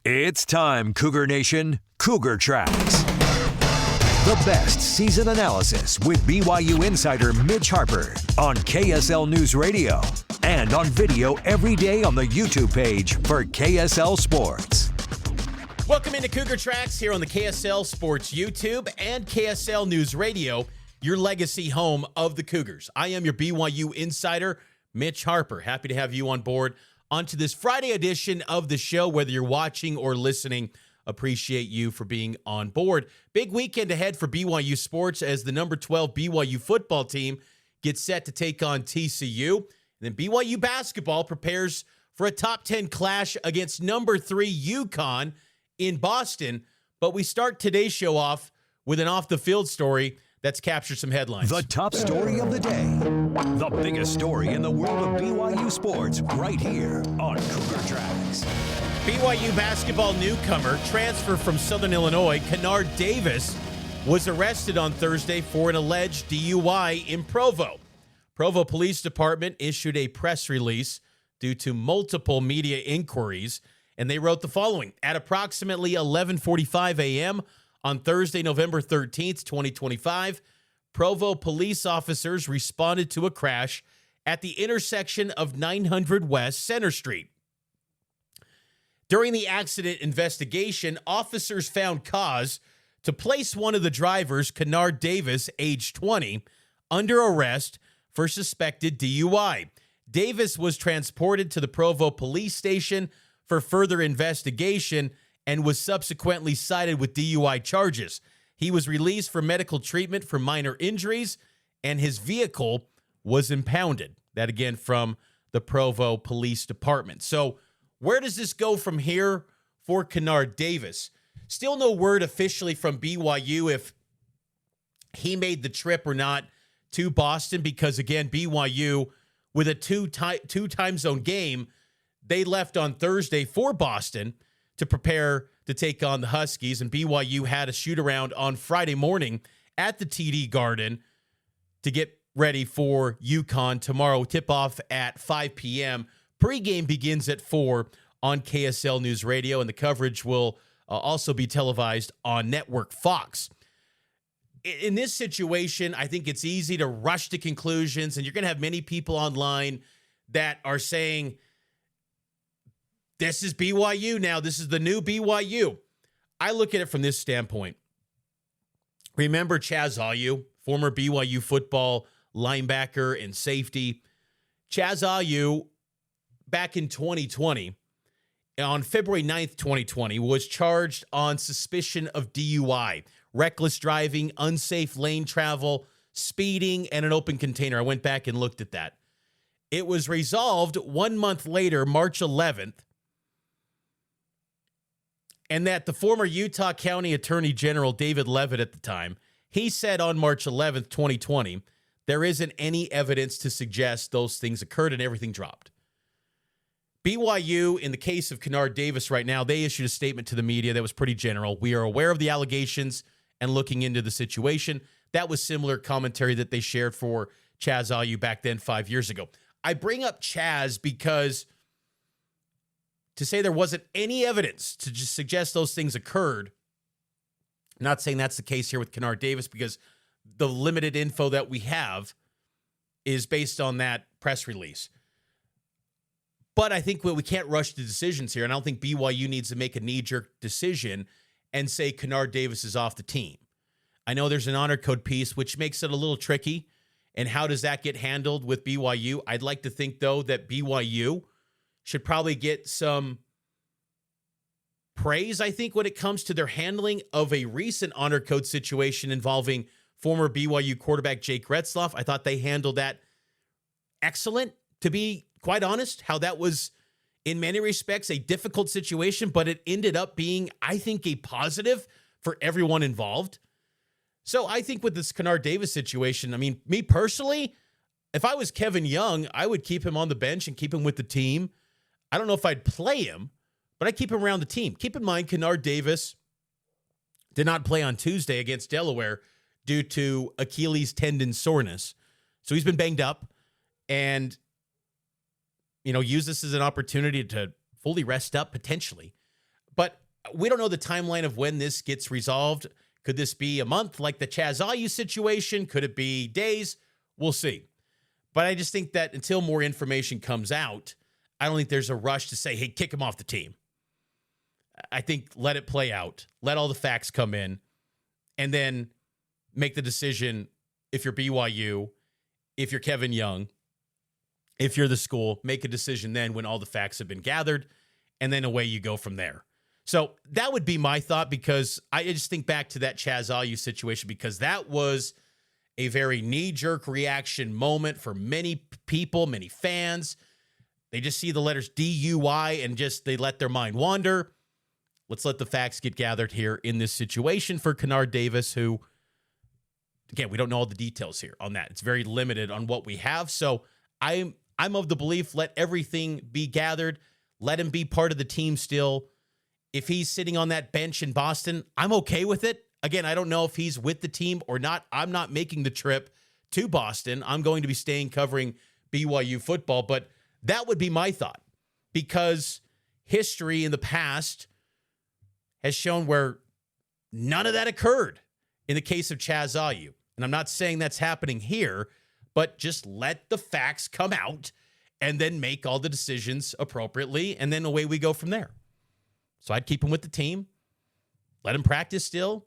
It's time, Cougar Nation. Cougar Tracks. The best season analysis with BYU insider Mitch Harper on KSL NewsRadio and on video every day on the YouTube page for KSL Sports. Welcome into Cougar Tracks here on the KSL Sports YouTube and KSL NewsRadio, your legacy home of the Cougars. I am your BYU insider, Mitch Harper. Happy to have you on board onto this Friday edition of the show. Whether you're watching or listening, appreciate you for being on board. Big weekend ahead for BYU sports as the number 12 BYU football team gets set to take on TCU. And then BYU basketball prepares for a top 10 clash against number 3 UConn in Boston. But we start today's show off with an off-the-field story that's captured some headlines. The top story of the day. The biggest story in the world of BYU sports right here on Cougar Tracks. BYU basketball newcomer, transfer from Southern Illinois, Kennard Davis, was arrested on Thursday for an alleged DUI in Provo. Provo Police Department issued a press release due to multiple media inquiries, and they wrote the following. At approximately 11:45 a.m., on Thursday, November 13th, 2025, Provo police officers responded to a crash at the intersection of 900 West Center Street. During the accident investigation, officers found cause to place one of the drivers, Kennard Davis, age 20, under arrest for suspected DUI. Davis was transported to the Provo police station for further investigation and was subsequently cited with DUI charges. He was released for medical treatment for minor injuries, and his vehicle was impounded. That again from the Provo Police Department. So where does this go from here for Kennard Davis? Still no word officially from BYU if he made the trip or not to Boston because, again, BYU with a two time zone game, they left on Thursday for Boston to prepare to take on the Huskies, and BYU had a shoot-around on Friday morning at the TD Garden to get ready for UConn tomorrow. Tip-off at 5 p.m. Pre-game begins at 4 on KSL NewsRadio, and the coverage will also be televised on Network Fox. In this situation, I think it's easy to rush to conclusions, and you're going to have many people online that are saying, this is BYU now. This is the new BYU. I look at it from this standpoint. Remember Chaz Ayu, former BYU football linebacker and safety. Chaz Ayu, back in 2020, on February 9th, 2020, was charged on suspicion of DUI, reckless driving, unsafe lane travel, speeding, and an open container. I went back and looked at that. It was resolved 1 month later, March 11th, and that the former Utah County Attorney General David Leavitt at the time, he said on March 11th, 2020, there isn't any evidence to suggest those things occurred and everything dropped. BYU, in the case of Kennard Davis right now, they issued a statement to the media that was pretty general. We are aware of the allegations and looking into the situation. That was similar commentary that they shared for Chaz Ayu back then 5 years ago. I bring up Chaz because to say there wasn't any evidence to just suggest those things occurred, I'm not saying that's the case here with Kennard Davis because the limited info that we have is based on that press release. But I think we can't rush to decisions here, and I don't think BYU needs to make a knee-jerk decision and say Kennard Davis is off the team. I know there's an honor code piece, which makes it a little tricky, and how does that get handled with BYU? I'd like to think, though, that BYU should probably get some praise, I think, when it comes to their handling of a recent honor code situation involving former BYU quarterback Jake Retzloff. I thought they handled that excellent, to be quite honest, how that was, in many respects, a difficult situation, but it ended up being, I think, a positive for everyone involved. So I think with this Kennard Davis situation, I mean, me personally, if I was Kevin Young, I would keep him on the bench and keep him with the team. I don't know if I'd play him, but I'd keep him around the team. Keep in mind, Kennard Davis did not play on Tuesday against Delaware due to Achilles tendon soreness. So he's been banged up and, use this as an opportunity to fully rest up potentially. But we don't know the timeline of when this gets resolved. Could this be a month like the Chaz Ayu situation? Could it be days? We'll see. But I just think that until more information comes out, I don't think there's a rush to say, hey, kick him off the team. I think let it play out. Let all the facts come in. And then make the decision if you're BYU, if you're Kevin Young, if you're the school, make a decision then when all the facts have been gathered, and then away you go from there. So that would be my thought, because I just think back to that Chaz Ayu situation, because that was a very knee-jerk reaction moment for many people, many fans. They just see the letters DUI and they let their mind wander. Let's let the facts get gathered here in this situation for Kennard Davis, who, again, we don't know all the details here on that. It's very limited on what we have. So I'm of the belief, let everything be gathered. Let him be part of the team still. If he's sitting on that bench in Boston, I'm okay with it. Again, I don't know if he's with the team or not. I'm not making the trip to Boston. I'm going to be staying covering BYU football. But that would be my thought, because history in the past has shown where none of that occurred in the case of Chaz Ayu. And I'm not saying that's happening here, but just let the facts come out and then make all the decisions appropriately, and then away we go from there. So I'd keep him with the team. Let him practice still.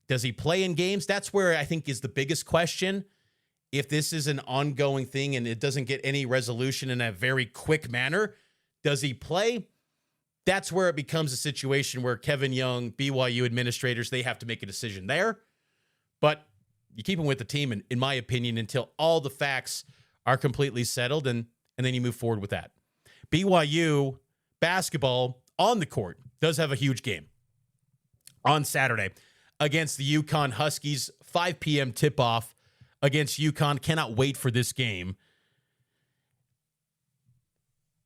Does he play in games? That's where I think is the biggest question. If this is an ongoing thing and it doesn't get any resolution in a very quick manner, does he play? That's where it becomes a situation where Kevin Young, BYU administrators, they have to make a decision there. But you keep him with the team, in my opinion, until all the facts are completely settled, and then you move forward with that. BYU basketball on the court does have a huge game on Saturday against the UConn Huskies, 5 p.m. tip-off against UConn. Cannot wait for this game.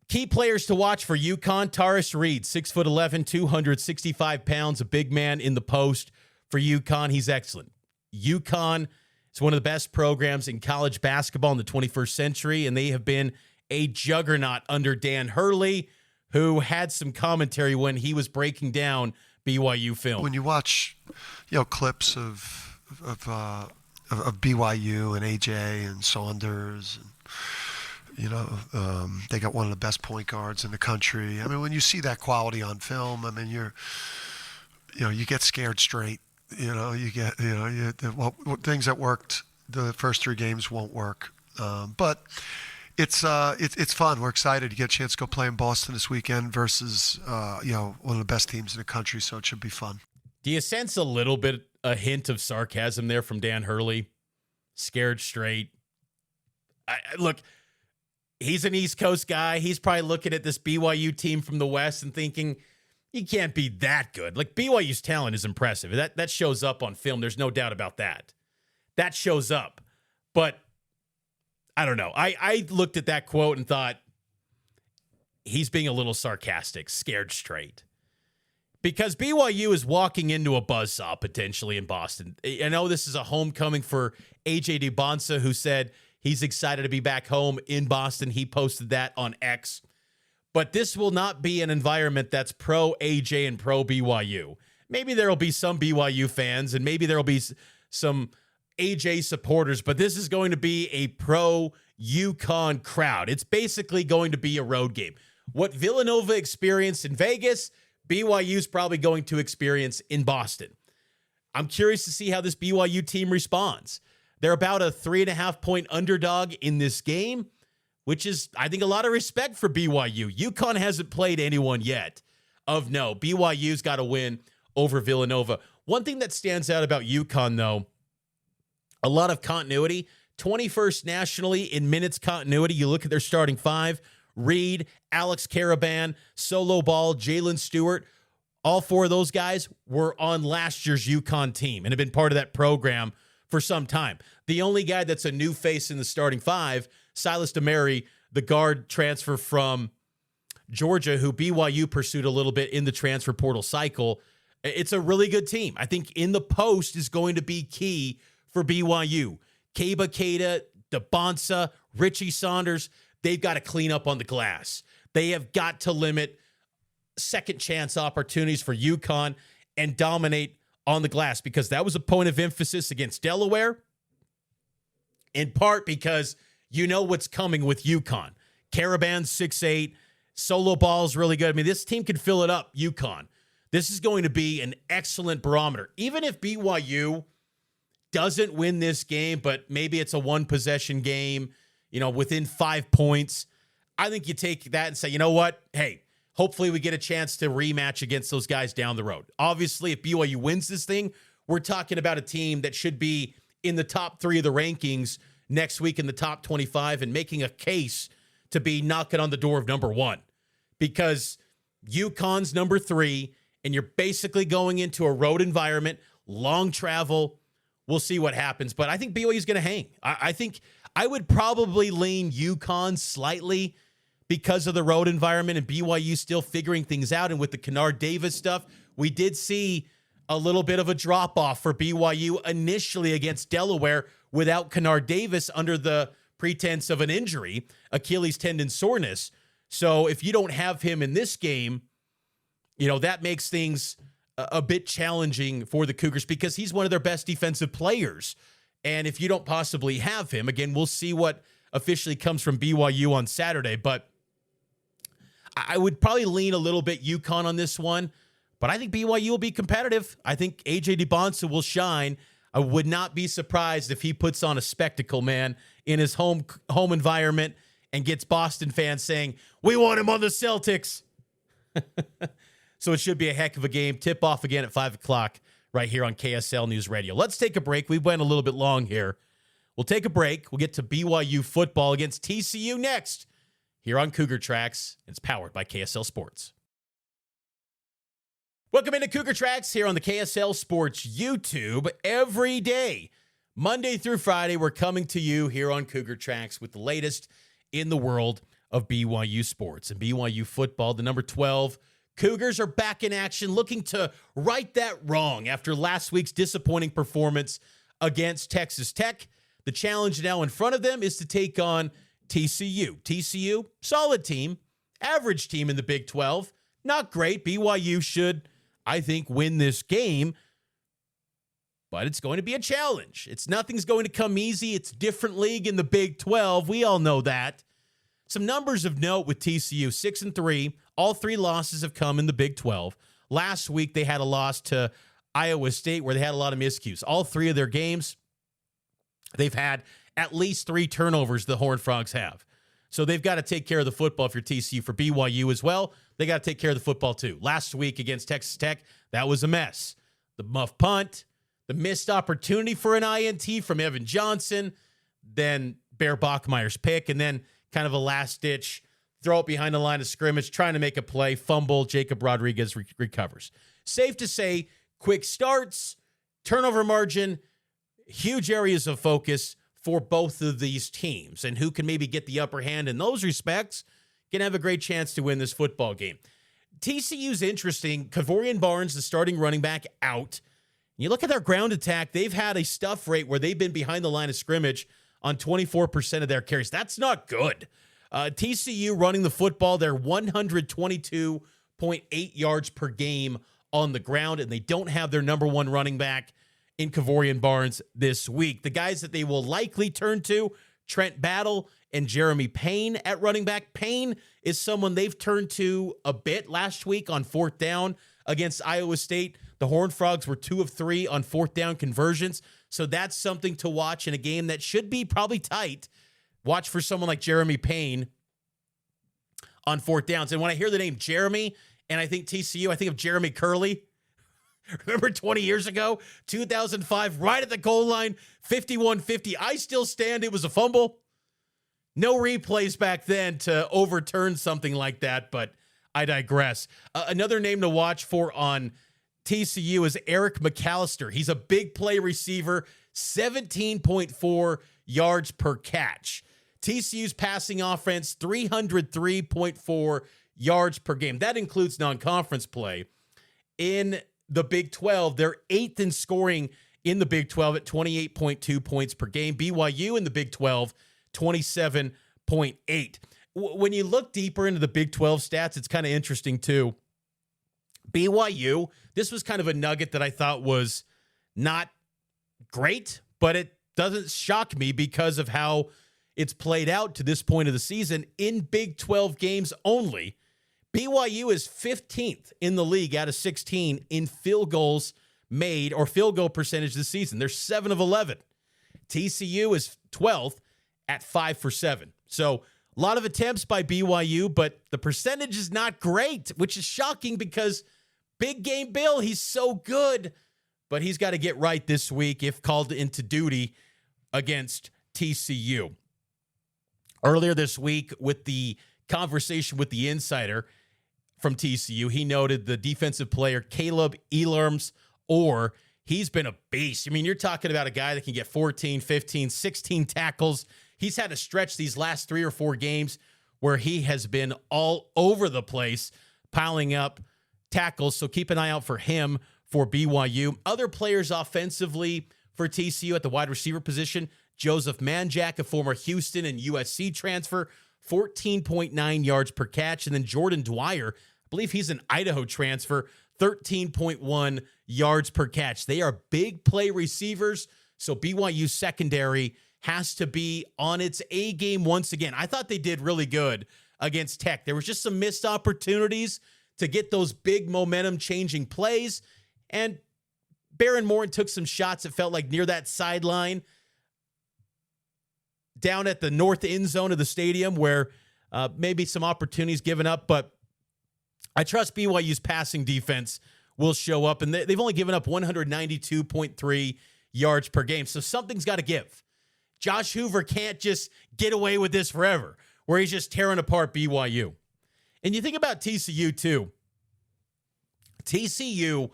Key players to watch for UConn: Taurus Reed, 6'11", 265 pounds, a big man in the post for UConn. He's excellent. UConn is one of the best programs in college basketball in the 21st century, and they have been a juggernaut under Dan Hurley, who had some commentary when he was breaking down BYU film. When you watch, clips of BYU and AJ and Saunders, and, they got one of the best point guards in the country. I mean, when you see that quality on film, I mean, you get scared straight. You get, things that worked the first 3 games won't work. But it's fun. We're excited to get a chance to go play in Boston this weekend versus, one of the best teams in the country. So it should be fun. Do you sense a hint of sarcasm there from Dan Hurley? Scared straight. Look, he's an East Coast guy. He's probably looking at this BYU team from the West and thinking, he can't be that good. Like, BYU's talent is impressive. That shows up on film. There's no doubt about that. That shows up. But I don't know. I looked at that quote and thought, he's being a little sarcastic, scared straight. Because BYU is walking into a buzzsaw potentially in Boston. I know this is a homecoming for AJ DeBonsa, who said he's excited to be back home in Boston. He posted that on X. But this will not be an environment that's pro AJ and pro BYU. Maybe there will be some BYU fans and maybe there will be some AJ supporters, but this is going to be a pro UConn crowd. It's basically going to be a road game. What Villanova experienced in Vegas, BYU is probably going to experience in Boston. I'm curious to see how this BYU team responds. They're about a 3.5-point underdog in this game, which is, I think, a lot of respect for BYU. UConn hasn't played anyone yet of no. BYU's got to win over Villanova. One thing that stands out about UConn, though, a lot of continuity. 21st nationally in minutes continuity. You look at their starting 5. Reed, Alex Caravan, Solo Ball, Jalen Stewart. All 4 of those guys were on last year's UConn team and have been part of that program for some time. The only guy that's a new face in the starting 5, Silas DeMary, the guard transfer from Georgia, who BYU pursued a little bit in the transfer portal cycle. It's a really good team. I think in the post is going to be key for BYU. Kaba Keita, DeBonsa, Richie Saunders, they've got to clean up on the glass. They have got to limit second chance opportunities for UConn and dominate on the glass, because that was a point of emphasis against Delaware, in part because you know what's coming with UConn. Caravan's 6'8", solo ball's really good. I mean, this team can fill it up, UConn. This is going to be an excellent barometer. Even if BYU doesn't win this game, but maybe it's a one-possession game, within 5 points, I think you take that and say, you know what? Hey, hopefully we get a chance to rematch against those guys down the road. Obviously, if BYU wins this thing, we're talking about a team that should be in the top 3 of the rankings next week, in the top 25, and making a case to be knocking on the door of number 1, because UConn's number 3, and you're basically going into a road environment, long travel. We'll see what happens, but I think BYU is going to hang. I think I would probably lean UConn slightly because of the road environment and BYU still figuring things out. And with the Kennard Davis stuff, we did see a little bit of a drop-off for BYU initially against Delaware without Kennard Davis under the pretense of an injury, Achilles tendon soreness. So if you don't have him in this game, that makes things a bit challenging for the Cougars, because he's one of their best defensive players. And if you don't possibly have him, again, we'll see what officially comes from BYU on Saturday, but I would probably lean a little bit UConn on this one, but I think BYU will be competitive. I think AJ DeBonsa will shine. I would not be surprised if he puts on a spectacle, man, in his home environment and gets Boston fans saying, "We want him on the Celtics." So it should be a heck of a game. Tip off again at 5 o'clock right here on KSL News Radio. Let's take a break. We went a little bit long here. We'll take a break. We'll get to BYU football against TCU next here on Cougar Tracks. It's powered by KSL Sports. Welcome into Cougar Tracks here on the KSL Sports YouTube every day. Monday through Friday, we're coming to you here on Cougar Tracks with the latest in the world of BYU sports and BYU football. The number 12 Cougars are back in action, looking to right that wrong after last week's disappointing performance against Texas Tech. The challenge now in front of them is to take on TCU. TCU, solid team, average team in the Big 12. Not great. BYU should, I think, win this game, but it's going to be a challenge. Nothing's going to come easy. It's a different league in the Big 12. We all know that. Some numbers of note with TCU, 6-3. All 3 losses have come in the Big 12. Last week, they had a loss to Iowa State where they had a lot of miscues. All 3 of their games, they've had at least 3 turnovers, the Horned Frogs have. So they've got to take care of the football if you're TCU. For BYU as well, they got to take care of the football too. Last week against Texas Tech, that was a mess. The muff punt, the missed opportunity for an INT from Evan Johnson, then Bear Bachmeier's pick, and then kind of a last-ditch throw it behind the line of scrimmage, trying to make a play, fumble, Jacob Rodriguez recovers. Safe to say, quick starts, turnover margin, huge areas of focus for both of these teams. And who can maybe get the upper hand in those respects can have a great chance to win this football game. TCU's interesting. Kavorian Barnes, the starting running back, out. You look at their ground attack, they've had a stuff rate where they've been behind the line of scrimmage on 24% of their carries. That's not good. TCU running the football, they're 122.8 yards per game on the ground, and they don't have their number 1 running back in Kavorian Barnes this week. The guys that they will likely turn to, Trent Battle and Jeremy Payne at running back. Payne is someone they've turned to a bit last week on 4th down against Iowa State. The Horned Frogs were 2 of 3 on 4th down conversions, so that's something to watch in a game that should be probably tight. Watch for someone like Jeremy Payne on 4th downs. And when I hear the name Jeremy and I think TCU, I think of Jeremy Curley. Remember 20 years ago, 2005, right at the goal line, 51-50. I still stand. It was a fumble. No replays back then to overturn something like that, but I digress. Another name to watch for on TCU is Eric McAllister. He's a big play receiver, 17.4 yards per catch. TCU's passing offense, 303.4 yards per game. That includes non-conference play. In the Big 12, they're 8th in scoring in the Big 12 at 28.2 points per game. BYU in the Big 12, 27.8. When you look deeper into the Big 12 stats, it's kind of interesting too. BYU, this was kind of a nugget that I thought was not great, but it doesn't shock me because of how it's played out to this point of the season. In Big 12 games only, BYU is 15th in the league out of 16 in field goals made or field goal percentage this season. They're 7 of 11. TCU is 12th at 5 for 7. So a lot of attempts by BYU, but the percentage is not great, which is shocking because Big Game Bill, he's so good, but he's got to get right this week if called into duty against TCU. Earlier this week, with the conversation with the insider from TCU, he noted the defensive player Caleb Elarms, or he's been a beast. I mean, you're talking about a guy that can get 14, 15, 16 tackles. He's had to stretch these last 3 or 4 games where he has been all over the place, piling up tackles. So keep an eye out for him for BYU. Other players offensively for TCU at the wide receiver position, Joseph Manjack, a former Houston and USC transfer, 14.9 yards per catch. And then Jordan Dwyer, I believe he's an Idaho transfer, 13.1 yards per catch. They are big play receivers, so BYU secondary has to be on its A game once again. I thought they did really good against Tech. There was just some missed opportunities to get those big momentum-changing plays, and Baron Morin took some shots, it felt like, near that sideline down at the north end zone of the stadium where maybe some opportunities given up, but I trust BYU's passing defense will show up, and they've only given up 192.3 yards per game, so something's got to give. Josh Hoover can't just get away with this forever, where he's just tearing apart BYU. And you think about TCU, too. TCU,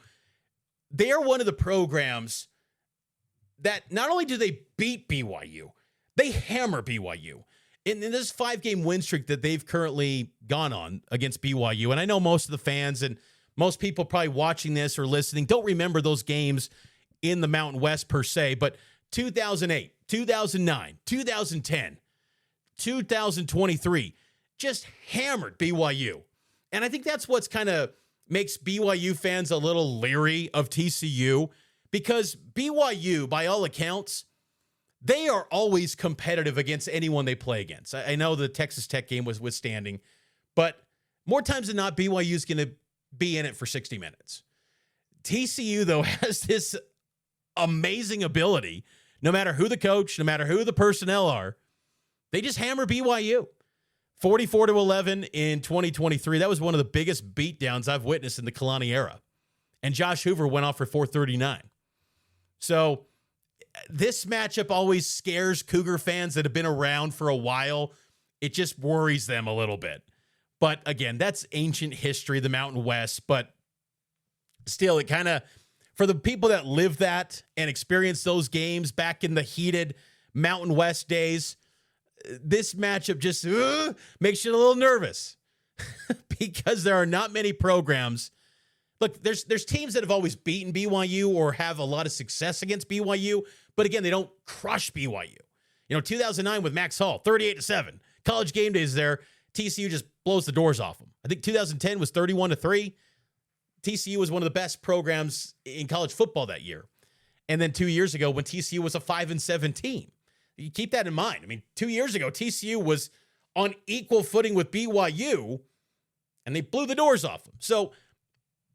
they're one of the programs that not only do they beat BYU, they hammer BYU. In this 5-game win streak that they've currently gone on against BYU, and I know most of the fans and most people probably watching this or listening don't remember those games in the Mountain West per se, but 2008, 2009, 2010, 2023, just hammered BYU. And I think that's what's kind of makes BYU fans a little leery of TCU, because BYU, by all accounts, they are always competitive against anyone they play against. I know the Texas Tech game was withstanding, but more times than not, BYU is going to be in it for 60 minutes. TCU, though, has this amazing ability, no matter who the coach, no matter who the personnel are, they just hammer BYU. 44-11 in 2023. That was one of the biggest beatdowns I've witnessed in the Kalani era. And Josh Hoover went off for 439. So this matchup always scares Cougar fans that have been around for a while. It just worries them a little bit. But again, that's ancient history, the Mountain West. But still, it kind of, for the people that live that and experience those games back in the heated Mountain West days, this matchup just makes you a little nervous because there are not many programs. Look, there's teams that have always beaten BYU or have a lot of success against BYU, but again, they don't crush BYU. You know, 2009 with Max Hall, 38-7. College game days there, TCU just blows the doors off them. I think 2010 was 31-3. TCU was one of the best programs in college football that year. And then 2 years ago when TCU was a 5-7 team. You keep that in mind. I mean, 2 years ago, TCU was on equal footing with BYU, and they blew the doors off them. So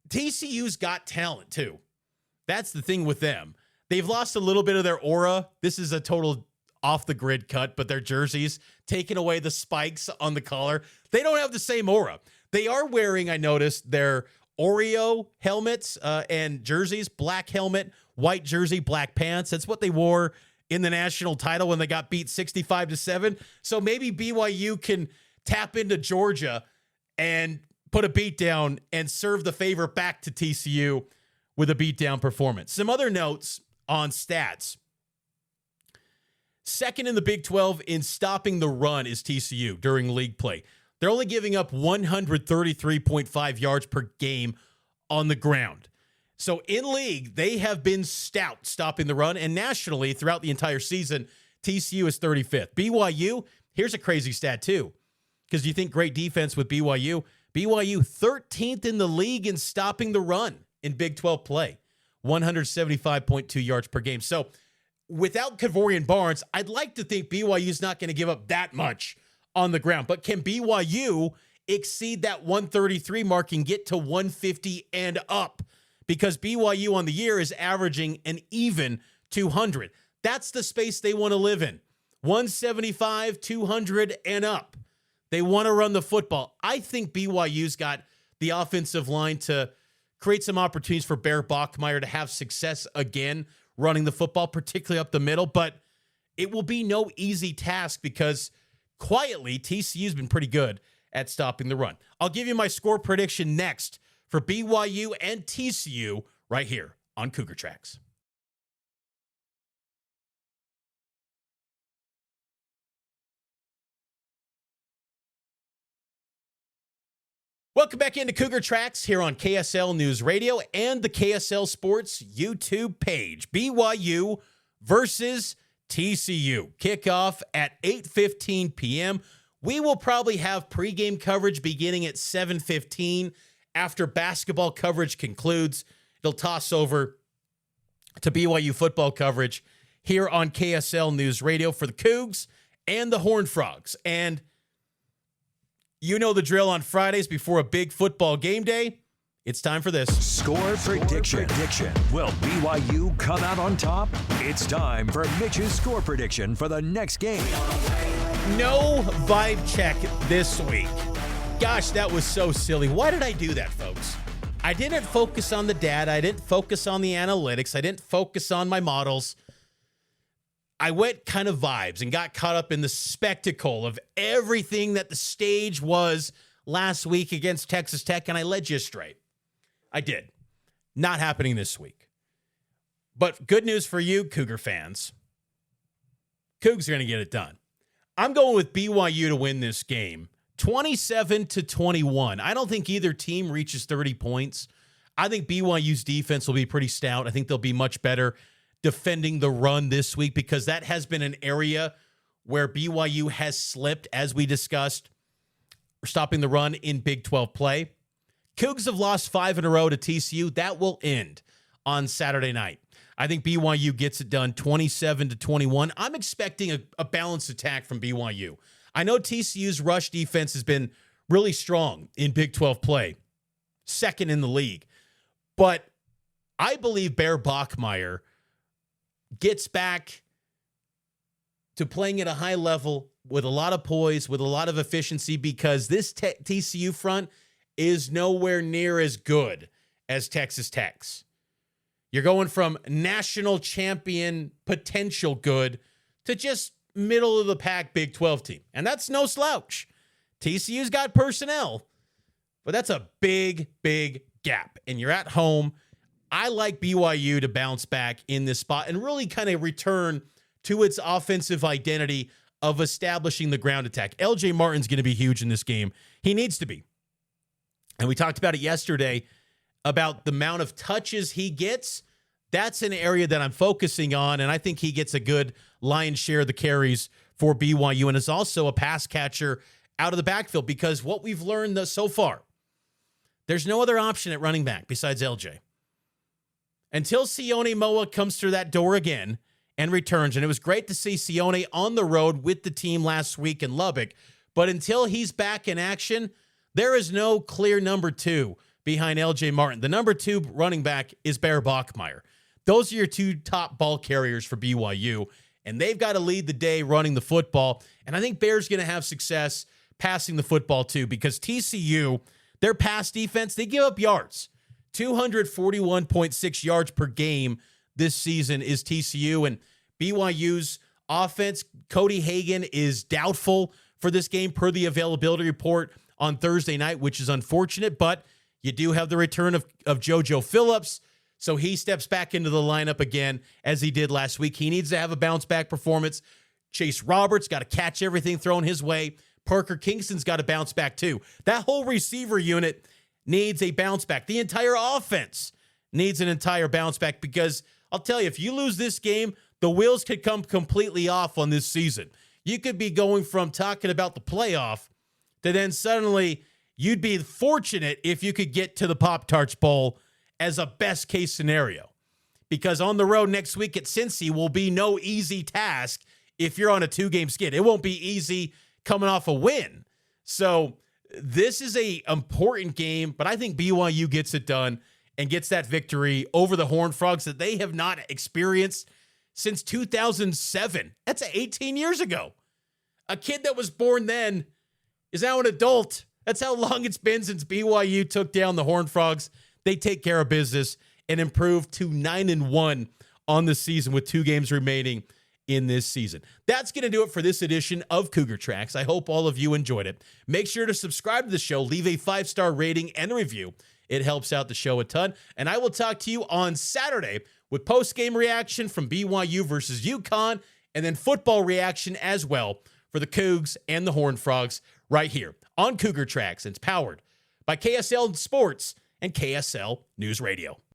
TCU's got talent, too. That's the thing with them. They've lost a little bit of their aura. This is a total off-the-grid cut, but their jerseys, taking away the spikes on the collar, they don't have the same aura. They are wearing, I noticed, their Oreo helmets and jerseys, black helmet, white jersey, black pants. That's what they wore in the national title when they got beat 65-7. So maybe BYU can tap into Georgia and put a beat down and serve the favor back to TCU with a beatdown performance. Some other notes on stats. Second in the Big 12 in stopping the run is TCU during league play. They're only giving up 133.5 yards per game on the ground. So in league, they have been stout stopping the run, and nationally throughout the entire season, TCU is 35th. BYU, here's a crazy stat too, because you think great defense with BYU. BYU 13th in the league in stopping the run in Big 12 play, 175.2 yards per game. So without Kavorian Barnes, I'd like to think BYU's not going to give up that much on the ground. But can BYU exceed that 133 mark and get to 150 and up? Because BYU on the year is averaging an even 200. That's the space they want to live in. 175, 200, and up. They want to run the football. I think BYU's got the offensive line to create some opportunities for Bear Bachmeier to have success again running the football, particularly up the middle. But it will be no easy task because quietly TCU's been pretty good at stopping the run. I'll give you my score prediction next for BYU and TCU right here on Cougar Tracks. Welcome back into Cougar Tracks here on KSL News Radio and the KSL Sports YouTube page. BYU versus TCU. Kickoff at 8:15 p.m. We will probably have pregame coverage beginning at 7:15. After basketball coverage concludes, it'll toss over to BYU football coverage here on KSL News Radio for the Cougs and the Horned Frogs. And you know the drill on Fridays before a big football game day. It's time for this. Score prediction. Will BYU come out on top? It's time for Mitch's score prediction for the next game. No vibe check this week. Gosh, that was so silly. Why did I do that, folks? I didn't focus on the data. I didn't focus on the analytics. I didn't focus on my models. I went kind of vibes and got caught up in the spectacle of everything that the stage was last week against Texas Tech, and I led you astray. I did. Not happening this week. But good news for you, Cougar fans. Cougs are going to get it done. I'm going with BYU to win this game, 27-21. I don't think either team reaches 30 points. I think BYU's defense will be pretty stout. I think they'll be much better defending the run this week because that has been an area where BYU has slipped, as we discussed, stopping the run in Big 12 play. Cougs have lost 5 in a row to TCU. That will end on Saturday night. I think BYU gets it done 27-21. I'm expecting a balanced attack from BYU. I know TCU's rush defense has been really strong in Big 12 play, second in the league. But I believe Bear Bachmeier gets back to playing at a high level with a lot of poise, with a lot of efficiency, because this TCU front is nowhere near as good as Texas Tech's. You're going from national champion potential good to just middle of the pack Big 12 team. And that's no slouch. TCU's got personnel, but that's a big, big gap. And you're at home. I like BYU to bounce back in this spot and really kind of return to its offensive identity of establishing the ground attack. LJ Martin's going to be huge in this game. He needs to be. And we talked about it yesterday about the amount of touches he gets. That's an area that I'm focusing on, and I think he gets a good lion's share of the carries for BYU and is also a pass catcher out of the backfield because what we've learned so far, there's no other option at running back besides LJ. Until Sione Moa comes through that door again and returns, and it was great to see Sione on the road with the team last week in Lubbock, but until he's back in action, there is no clear number 2 behind LJ Martin. The number 2 running back is Bear Bachmeier. Those are your 2 top ball carriers for BYU, and they've got to lead the day running the football, and I think Bear's going to have success passing the football too because TCU, their pass defense, they give up yards. 241.6 yards per game this season is TCU, and BYU's offense, Cody Hagan, is doubtful for this game per the availability report on Thursday night, which is unfortunate, but you do have the return of JoJo Phillips, so he steps back into the lineup again as he did last week. He needs to have a bounce-back performance. Chase Roberts got to catch everything thrown his way. Parker Kingston's got to bounce back too. That whole receiver unit needs a bounce back. The entire offense needs an entire bounce back because I'll tell you, if you lose this game, the wheels could come completely off on this season. You could be going from talking about the playoff to then suddenly you'd be fortunate if you could get to the Pop-Tarts Bowl as a best case scenario. Because on the road next week at Cincy will be no easy task if you're on a 2-game skid. It won't be easy coming off a win. So this is a important game, but I think BYU gets it done and gets that victory over the Horned Frogs that they have not experienced since 2007. That's 18 years ago. A kid that was born then is now an adult. That's how long it's been since BYU took down the Horned Frogs. They take care of business and improve to 9-1 on the season with 2 games remaining in this season. That's going to do it for this edition of Cougar Tracks. I hope all of you enjoyed it. Make sure to subscribe to the show, leave a 5-star rating and a review. It helps out the show a ton. And I will talk to you on Saturday with post-game reaction from BYU versus UConn, and then football reaction as well for the Cougs and the Horned Frogs right here on Cougar Tracks. It's powered by KSL Sports and KSL News Radio.